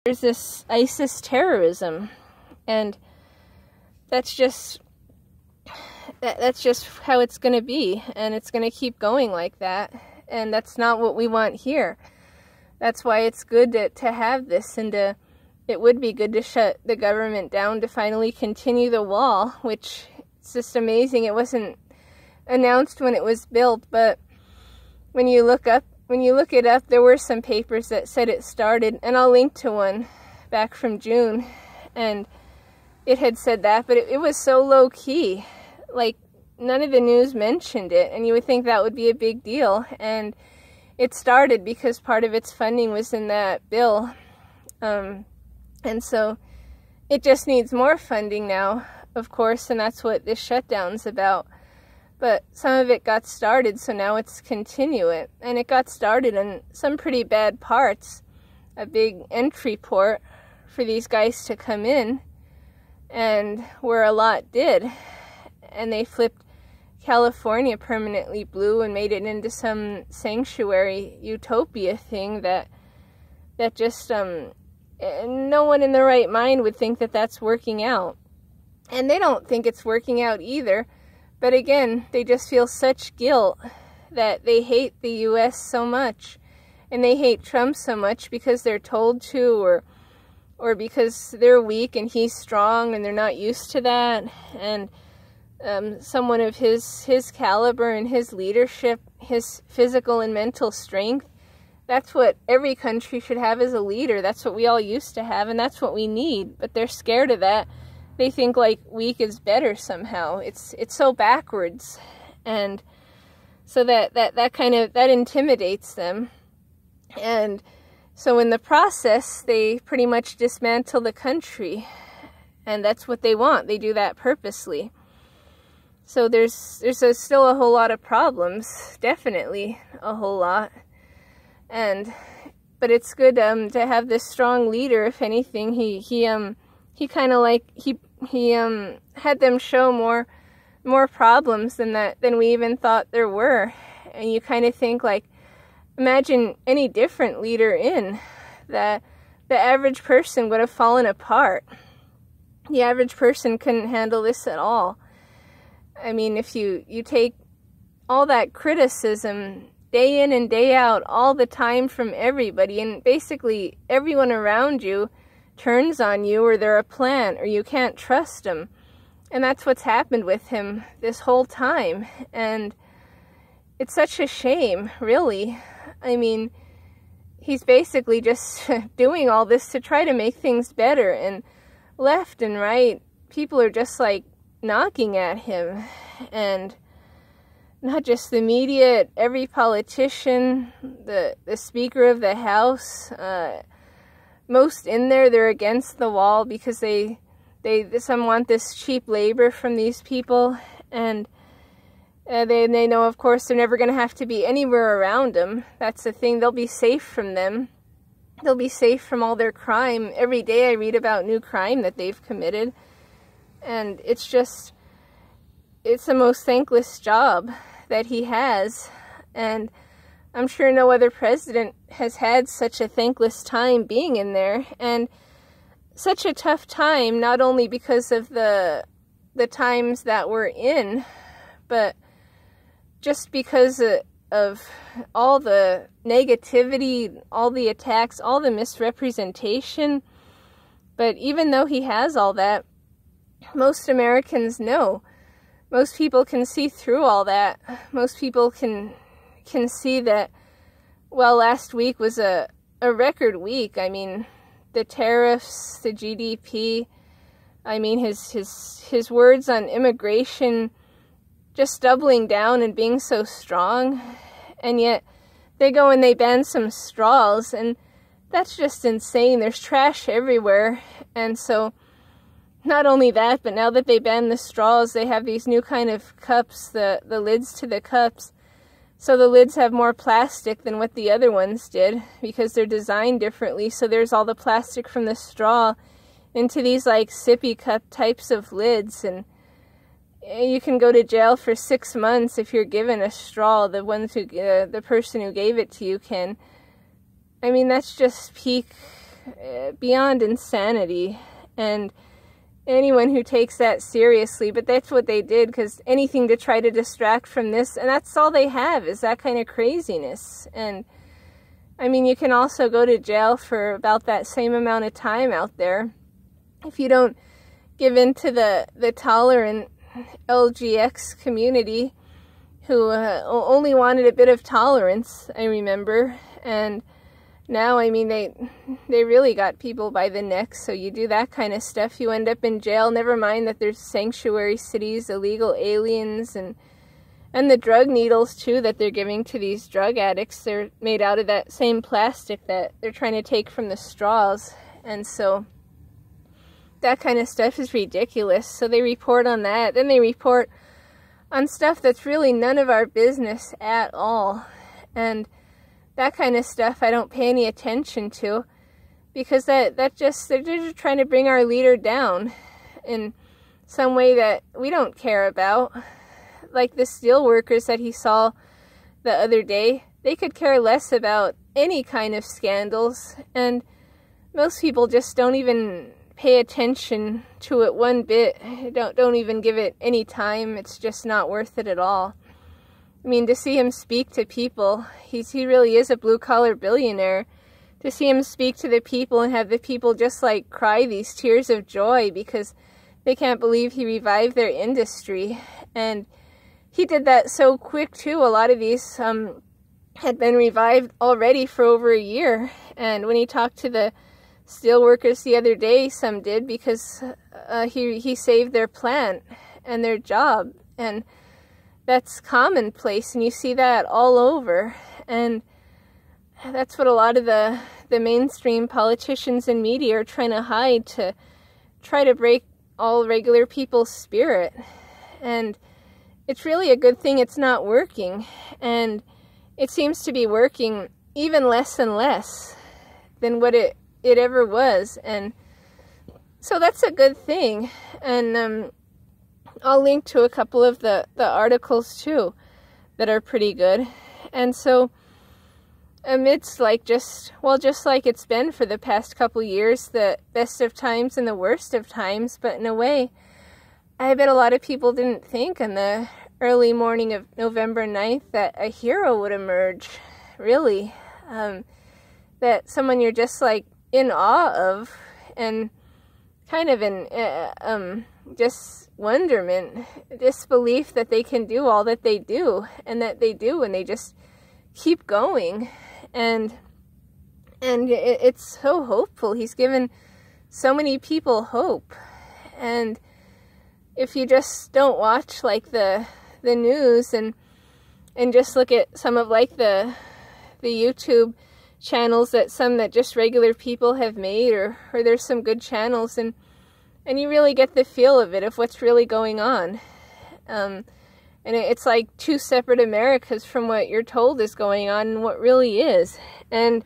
there's this ISIS terrorism, and that's just how it's going to be, and it's going to keep going like that, and that's not what we want here. That's why it's good to have this, and it would be good to shut the government down, to finally continue the wall, which it's just amazing. It wasn't announced when it was built, but when you look it up, there were some papers that said it started, and I'll link to one back from June, and it had said that, but it was so low-key. Like, none of the news mentioned it, and you would think that would be a big deal, and it started because part of its funding was in that bill, and so it just needs more funding now, of course, and that's what this shutdown's about. But some of it got started, so now it's continuing, and it got started in some pretty bad parts, a big entry port for these guys to come in, and where a lot did, and they flipped California permanently blue and made it into some sanctuary utopia thing that just no one in their right mind would think that that's working out, and they don't think it's working out either. But again, they just feel such guilt that they hate the U.S. so much, and they hate Trump so much because they're told to, or because they're weak and he's strong and they're not used to that. And someone of his caliber and his leadership, his physical and mental strength, that's what every country should have as a leader. That's what we all used to have, and that's what we need. But they're scared of that. They think like weak is better somehow. It's so backwards, and so that intimidates them, and so in the process they pretty much dismantle the country, and that's what they want. They do that purposely. So there's still a whole lot of problems, definitely a whole lot, but it's good to have this strong leader. If anything, he kind of like he had them show more problems than we even thought there were. And you kind of think, like, imagine any different leader that the average person would have fallen apart. The average person couldn't handle this at all. I mean, if you take all that criticism day in and day out all the time from everybody, and basically everyone around you turns on you, or they're a plant, or you can't trust them. And that's what's happened with him this whole time. And it's such a shame, really. I mean, he's basically just doing all this to try to make things better, and left and right, people are just like knocking at him. And not just the media, every politician, the Speaker of the House, most in there, they're against the wall because some want this cheap labor from these people, and they know, of course, they're never going to have to be anywhere around them. That's the thing. They'll be safe from them. They'll be safe from all their crime. Every day I read about new crime that they've committed, and it's the most thankless job that he has, and I'm sure no other president has had such a thankless time being in there, and such a tough time, not only because of the times that we're in, but just because of all the negativity, all the attacks, all the misrepresentation. But even though he has all that, most Americans know. Most people can see through all that. Most people can see that, well, last week was a record week. I mean, the tariffs, the GDP, I mean, his words on immigration, just doubling down and being so strong, and yet they go and they ban some straws, and that's just insane. There's trash everywhere, and so not only that, but now that they banned the straws, they have these new kind of cups, the lids to the cups. So the lids have more plastic than what the other ones did, because they're designed differently. So there's all the plastic from the straw into these like sippy cup types of lids, and you can go to jail for 6 months if you're given a straw. The person who gave it to you can. I mean, that's just peak beyond insanity, and anyone who takes that seriously. But that's what they did, because anything to try to distract from this, and that's all they have, is that kind of craziness. And I mean, you can also go to jail for about that same amount of time out there if you don't give in to the tolerant LGX community, who only wanted a bit of tolerance, I remember. And now, I mean, they really got people by the neck. So you do that kind of stuff, you end up in jail. Never mind that there's sanctuary cities, illegal aliens, and the drug needles, too, that they're giving to these drug addicts. They're made out of that same plastic that they're trying to take from the straws. And so that kind of stuff is ridiculous. So they report on that. Then they report on stuff that's really none of our business at all. And that kind of stuff I don't pay any attention to, because they're just trying to bring our leader down in some way that we don't care about. Like the steel workers that he saw the other day, they could care less about any kind of scandals, and most people just don't even pay attention to it one bit. Don't even give it any time. It's just not worth it at all. I mean, to see him speak to people, he really is a blue-collar billionaire. To see him speak to the people and have the people just like cry these tears of joy because they can't believe he revived their industry. And he did that so quick too. A lot of these had been revived already for over a year. And when he talked to the steel workers the other day, some did, because he saved their plant and their job. And that's commonplace, and you see that all over. And that's what a lot of the mainstream politicians and media are trying to hide, to try to break all regular people's spirit. And it's really a good thing it's not working. And it seems to be working even less and less than what it ever was. And so that's a good thing. And I'll link to a couple of the articles too that are pretty good. And so amidst just like it's been for the past couple years, the best of times and the worst of times, but in a way, I bet a lot of people didn't think on the early morning of November 9th that a hero would emerge, really. That someone you're just like in awe of, and kind of in just wonderment, disbelief that they can do all that they do, and that they do, and they just keep going. And it's so hopeful. He's given so many people hope. And if you just don't watch like the news and just look at some of like the YouTube channels that just regular people have made, or there's some good channels, and you really get the feel of it, of what's really going on. And it's like two separate Americas from what you're told is going on and what really is. And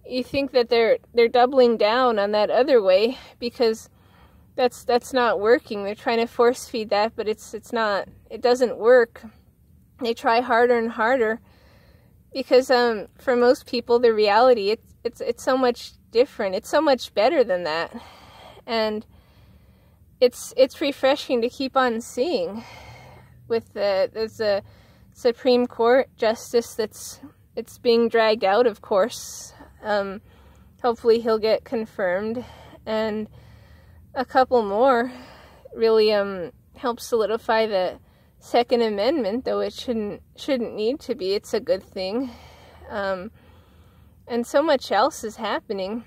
you think that they're doubling down on that other way, because that's not working. They're trying to force feed that, but it doesn't work. They try harder and harder, because for most people, the reality, it's so much different. It's so much better than that. And it's refreshing to keep on seeing. With there's a Supreme Court justice it's being dragged out, of course. Hopefully he'll get confirmed, and a couple more really help solidify the Second Amendment, though it shouldn't need to be. It's a good thing. And so much else is happening.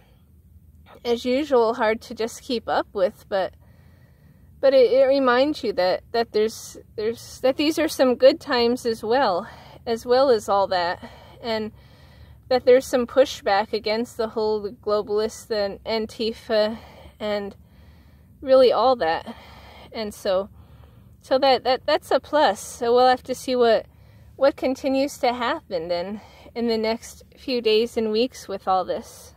As usual, hard to just keep up with, but it reminds you that these are some good times as well as all that, and that there's some pushback against the whole globalist and Antifa and really all that. And so that's a plus. So we'll have to see what continues to happen then in the next few days and weeks with all this.